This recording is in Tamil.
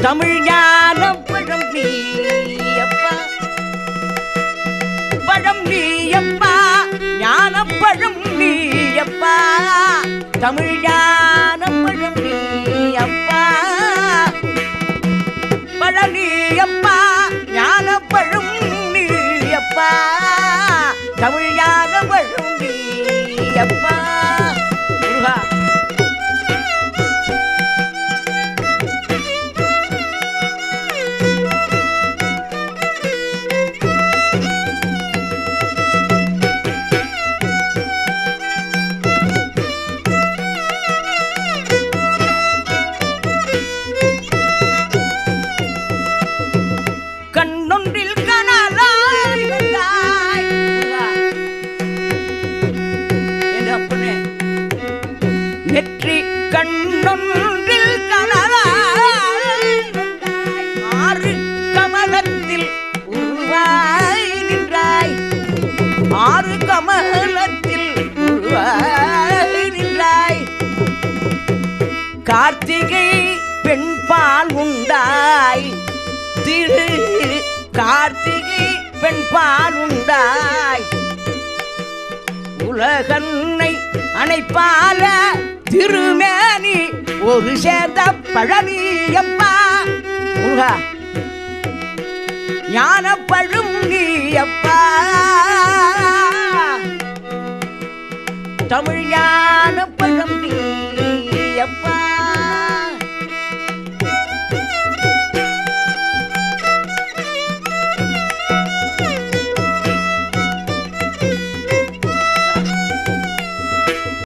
தமிழ் ஞான பழம் நீயப்பா, பழம் நீயப்பா, ஞான பழம் நீயப்பா, தமிழ் ஞான பழம் நீயப்பா, பழனியப்பா, ஞான பழம் நீயப்பா, தமிழ் ஞான பழம் நீயப்பா. முருகா கண்ணொன்றில் கனலாய் வந்தாய் என் அப்பனே, நெற்றி கண்ணொன்றில் கனலாய் வந்தாய், ஆறு கமலத்தில் உருவாய் நின்றாய், ஆறு கமலத்தில் உருவாய் நின்றாய், கார்த்திகை பெண் பால் உண்டாய், திரு கார்த்திகை பெண் பால் உண்டாய், உலகன்னை அணைப்பால திருமேனி ஒரு சேர்ந்த பழனியப்பா. முருகா ஞான பழும் நீயப்பா, தமிழ் ஞான பழம் நீயப்பா.